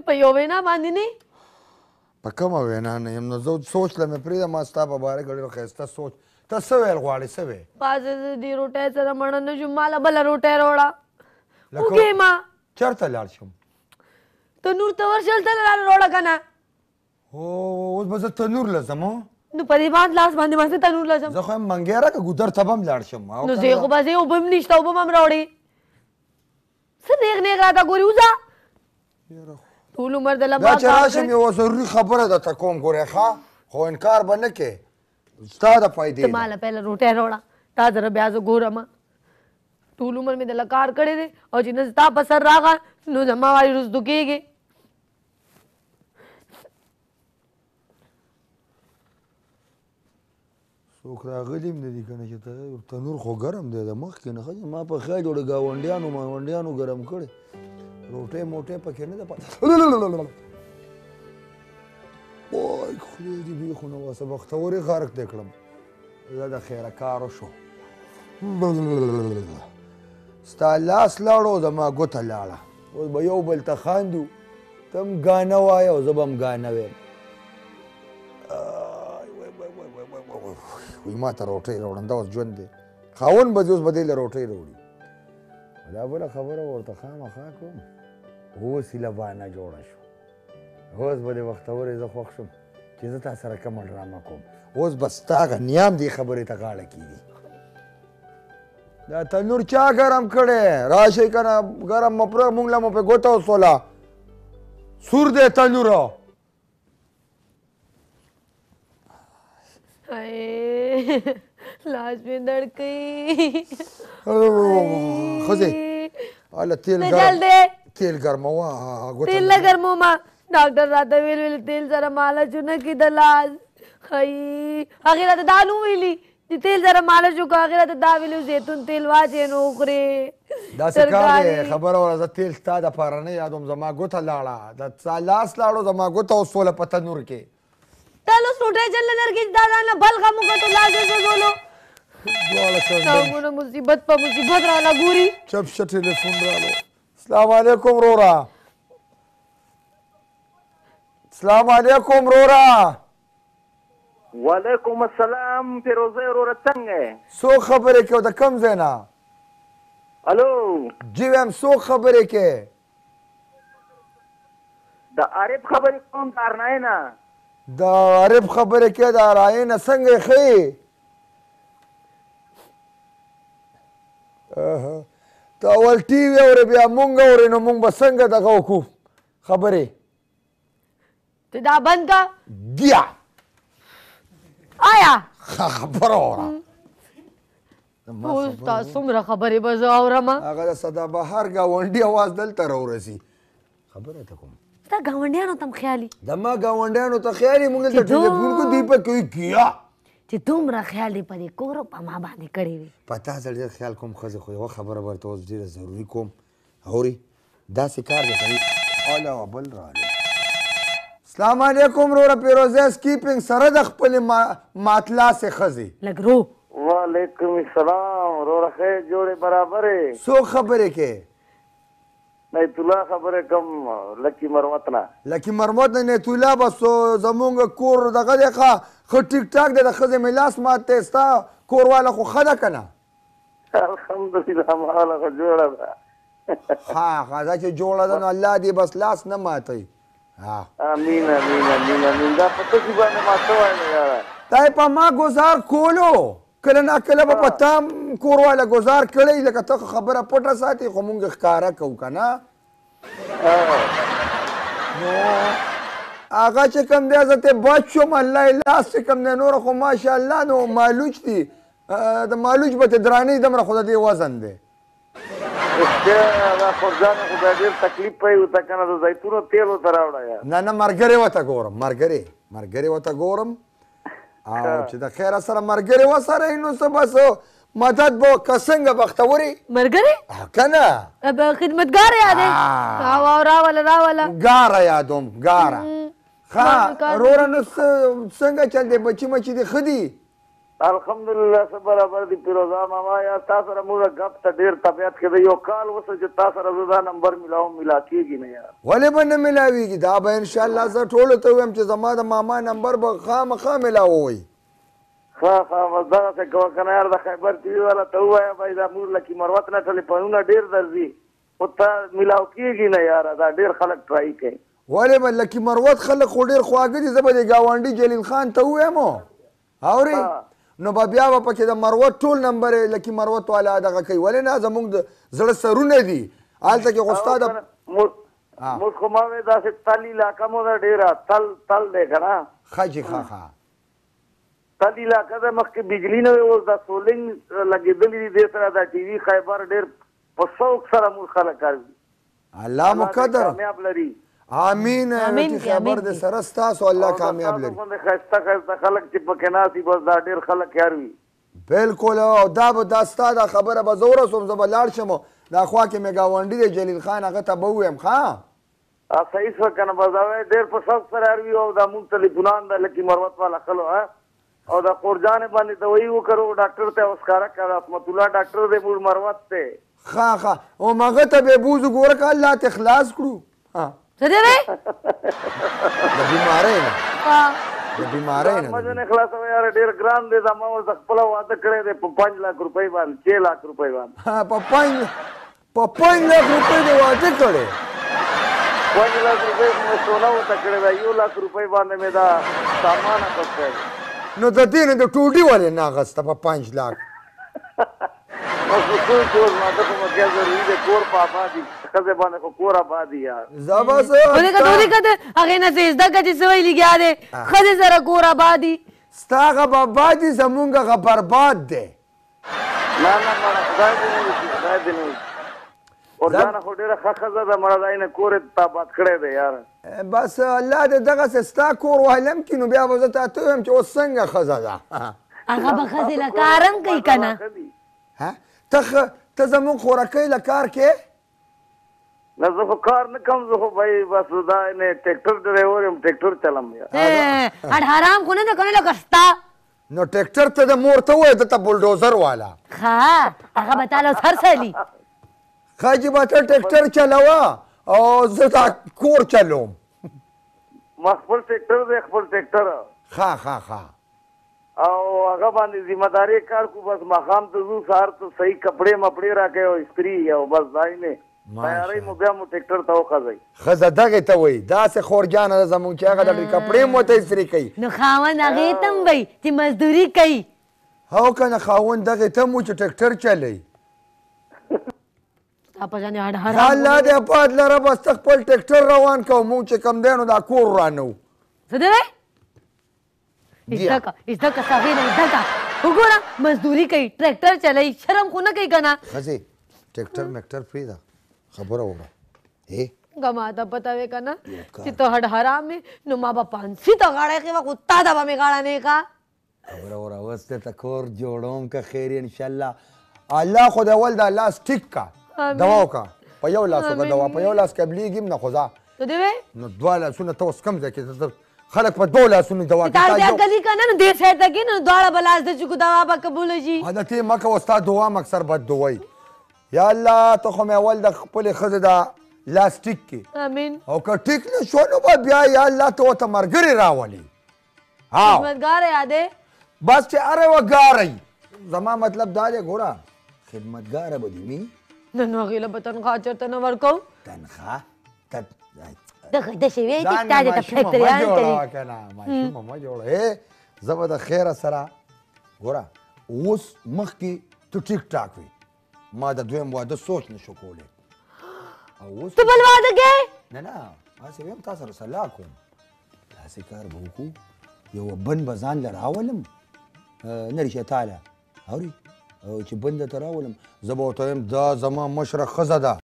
په یو وینا باندې نه په کومه وینا نه یم نو زه سوچ له مې پرېږده ما ستا په باره کې ډېر ښایسته سوچ ته څه ویل غواړې څه وې پازه زه دې روټۍ سره مړه نه شم ماله بله روټۍ راوړه وږې ما چېرته لاړ شم تنور ته ورشه هلته راوړه که نه اوس به زه تنور له ځم نو په دې باندې لاس باندې به زه تنور له ځم زه خو یم منګیره که ګودر ته به هم لاړ شم نو زه خو به زه اوبه هم نشته اوبه به هم راوړې څه نیغ نیغ راته ګورې وځه ټول عمر دله دا چې راشم یوه ضروري خبره درته کوم ګورې ښه خو انکار به نه کې ستا د فایدې ته ماله پهله روټۍ راوړه تا سره بیا زه ګورم ټول عمر مې دله کار کړی دی او چې نه ستا په سر راغله نو زما وایي رسدو کېږې څوک راغلي هم نه دي که نه چې تنور خو ګرم دی د مخکې نه ښه ما په خیال جوړې ګاونډیانو ګرم کړی روټۍ موټۍ پکې نه ده وای خدای دې بېخونه واسه بختورې غرق دې کړم زه د خیره کار وشو ستا لاس لاړو زما ګوته لاړه اوس به یو بل ته خاندو ته هم ګانه وایه او زه به هم ګانه ویم وایي ما ته روټۍ راوړم دا اوس ژوند دی خاوند به دې اوس به دې له روټۍ راوړي دا بله خبره ورته خامخا کوم اوس هیله بانه جوړه شو اوس به دې بختورې زه خوښ شم چې زه تا سره کومه ډرامه کوم اوس به ستا هغه نیام دې خبرې ته غاړه کېږي دا تنور چا ګرم کړی راشئ که نه ګرم مه پرېږ مونږ له مو پې ګوته وسوله سور دی تنوره لاس مې درد کوي ښځې هله تیل ګرموه تیل نه ګرمومه ډاکټر راته ویل تیل سره مالش ونه کړي د لاس ښایي هغې راته دا نو ویلي چې تیل سره مالش وکړه هغې راته دا ویلي زیتون تیل واچوې نو وخورې داسې کار دی خبره وره زه تیل ستا دپاره نه یادوم زما ګوته لاړه د ستا لاس لاړو زما ګوته وسوله په تنور کې تا لوس روټۍ چل نه لرګي دا ځان له بل غم وکړو لاس یې سوځولو دواړه مصیبت په مصیبت راله ګوري چپ شه ټلیفون رالو السلام علیکم رورا السلام علیکم رورا وعلیکم السلام فیروزه رورا څنګه څوک خبرې کوي د کوم ځای نه الو جی ویم څوک خبرې کوي د عارف خبرې کوم د ارنای نه د عارف خبرې کوي د ارنای نه څنګه یې ښې ته اول ټي وي اورې بیا مونږ اورې نو مونږ به څنګه دغه وکړو خبرې ته دا بند کا بیا آیا خبره وره اوس تا څومره خبرې به زه اورم هغه د سدابهر ګاونډي اواز دلته راورسي خبره ته کوم ستا ګاونډیانو ته هم خیالي زما ګاونډیانو ته خیالي مونږ دلته ټلیفون کو دوی په کوي کیا چې دومره خیال دې په دې کور په ما باندې کړی وي په تا سره ډېر خیال کوم ښځې خو یوه خبره به درته اوس ډېره ضروري کوم اورې داسې کار دی سړي علاوه بل رالو السلام علیکم وروره پیروزه سکیپینګ سره د خپلې ماتلاسې ښځې لږ رو وعلیکم السلام وروره خیر جوړې برابرې څوک خبرې کوې نیت الله خبرې کوم لکي مروت نه لکي مرمت نه نیت الله به زمونږ کور دغه دی ښه ښه ټیک ټاک دی د ښځې مې لاس مات دی ستا کور واله خو ښه ده که نه الحمدلله ماله خو جوړه ده ها دا چې جوړه ده نو الله دې بس لاس نه ماتوي امین امین امین امین دا په تاسو باندې ما څه وایم یاره دا یې په ما ګزار کولو کله نه کله به په تا کور والا ګزار کړی لکه ته خبره پټه ساتي خو مونږ ښکاره کوو که نه نو هغه چې کوم دی زه ترې بچ شوم الله یې لاس چې کوم دی نوره خو ماشاءالله نو مالوچ دي د مالوچ به ترې درانې دومره خو د دې وزن دی دا خورجانو خو بیا ډېر تکلیف پی ورته که نه د زیتونو تیل ورته راوړه یار نه نه ملګرې ورته ګورم ملګرې ورته ګورم او چې د خیره سره ملګرې وسره یې نو څه بس مدد به که څنګه بختورې ملګرې که نه خدمتګار یادې راوله ګاره یادوم ګاره ښه وروره نو څنګه چل دی بچي مچي دې ښه دي الحمدلله څه برابر دي پیروزه ماما یا تا سره موږ غپ ته ډېر طبیعت کې د یو کال وسه چې تا سره زه دا نمبر ملاوم ملا کېږي نه یار ولې به نه ملاویږي دا به انشاءالله زه ټولو ته ویم چې زما د ماما نمبر به خامخا ملاووئ ښه بس دغسې کوه که نه یار د خیبر ټي وي والا ته ووایه بھائی دا موږ لکي مروت نه ټلیفونونه ډېر درځي خو ته ملاو کېږي نه یاره دا ډېر خلک ټرای کوي ولې به لکي مروت خلک خو ډېر خواږه دي زه به د ګاونډي جلیل خان ته ووایم اورې نو به بیا به پکې د مروت ټول نمبر یې لکي مروت والا دغه کوي ولې نه زموږ د زړه سرونه دي هلته کې خو ستا د موږ خو ما وې داسې تل علاقه مو ده ډېره تل دی که نه ښه جي ښه تل علاقه ده مخکې بجلي نه وي اوس دا سولنګ لګېدلي دي دې سره دا ټي وي خیبر ډېر په شوق سره موږ خلک کوي الله مقدر کامیاب لري آمین چې خبر دې سره ستاسو الله کامیاب لري ښایسته ښایسته خلک چې پکې ناست وي بس دا ډېر خلک یار وي بالکل او دا ستا دا خبره به زه ورسوم زه به لاړ شم دا خوا کې مې ګاونډي دی جلیل خان هغه ته به ووایم ښه صحیح شوه که نه بس دا وایي ډېر په شوق سره یار وي او دا مونږ ټلیفونان د لکي مروت والا خلو او دا قرجانې باندې دوايي وکړو ډاکټر ته اوس ښکاره کړه عصمت الله ډاکټر دی موږ مروت دی ښه او هغه ته به بوځو ګوره که الله ته خلاص کړو څه دی وی د بیمارۍ نه د بیمارۍ نه مزه نه خلاصوه یاره ډېر ګران دی دا ما اوس د خپله واده کړی دی په 5 लाख روپۍ باندې 6 लाख روپۍ باندې په 5 लाख روپۍ دې واده کړی 5 लाख روپۍ مې سونا ورته کړې ده 1 लाख روپۍ باندې مې دا سامان اخیستی نو د دې نه د ټوډي ولې نه اخیسته په 5 लाख کور ماته په مکه ضروري دی کور په آبادي ښځې باندې خو کور آبادي یار زه بس ولې که هغې نه څه زده کړه چې څه ویلي ګیا دی ښځې سره کور آبادي ستا هغه برباد دي زمونږ هغه برباد دی نه مړه خدای دې نه وکړي خدای دې نه وکړي قرجانه خو ډېره ښه ښځه ده مړه دا یې نه کور یې آباد کړی دی یاره بس الله دې دغسې ستا کور وهلم کړي نو بیا به زه تا ته ویم چې اوس څنګه ښځه ده هغه به ښځې له کار هم کوي که نه ته زمونږ خوراکۍ له کار کې نه زه خو کار نه کوم زه خو بھائی بس دا نه ټریکټر ډرایور یم ټریکټر چلم اډ حرام خو نه ده که نه لکه ستا نو ټریکټر ته د مور ته ووایه دته بلډوزر والا ښه هغه به تاله اوس هر څه لي ښه چې به ته ټریکټر چلوه او زه دا کور چلوم ما خپل ټریکټر دی خپل ټریکټر ښه او هغه باندې ذمہ داری کار کو بس ماښام ته ځو سهار ته صحیح کپړې مپړې راکوي او استري او بس دای نه تیاری مو بیا مو ټریکټر ته وخځئ ښځه دغې ته وایي داسې خورجانه ده زمونږ چې هغه د کپړې مو ته استري کوي نو خاوند هغې ته هم وایي چې مزدوري کوي هو که نه خاوند دغې ته مو چې ټریکټر چلوي ستا په شان هډ حرام الله دې آباد لره بس ته خپل ټریکټر روان کوو مونږ چې کوم دی نو دا کور رانه وو څه دی وی زده که هغې نه زده که وګوره مزدوري کوي ټریکټر چلوي شرم خو نه کوي که نه ښځې ټریکټر میکټر پرېږده خبره وکړه که ما ته پته وې که نه چې ته هډ حرام یې نو ما به پانسي ته غاړه ایښې وه خو تا ته به مې غاړه نه ایښه خبره وره اوس درته کور جوړوم که خیر انشاءالله الله خو د اول دا لاس ټیک کا دوا وکړه په یو لاس وکړه دوا په یو لاس قبلېږي هم نه خو ځه ته دې وې نو دوه لاسونه ته اوس کم ځای کې خلک په دوه لاسونو دوا تا بیا کلي که نه نو دې سایډ ته کښېنه نو دواړه به لاس د چکو دوا به قبوله شي عادت یې مه کوه ستا دعا مکثر بد دوی یا الله ته خو مې اول د خپلې ښځې دا لاس ټیک کړي امین او که ټیک نه شو نو به بیا یا الله ته ورته ملګري راولي خدمتګاره یادې بس چې هر یوه ګارئ زما مطلب دا دی ګوره خدمتګاره به دې مي نو هغې له به تنخوا چېرته نه ورکوو تنخوا د شوی چې تا دې ته فیکټریان کوي که نه ماشومه مه جوړه زه به د خیره سره ګوره اوس مخکې ته ټیک ټاک وي ما د دویم واده سوچ نه شو کولی ته بل واده کوې نه هسې ویم تا سره صلاح کوم داسې کار به وکړو یو بند به ځان له راولم نریشه تاله اوري چې بند ته راولم زه به ورته وایم دا زما مشره ښځه ده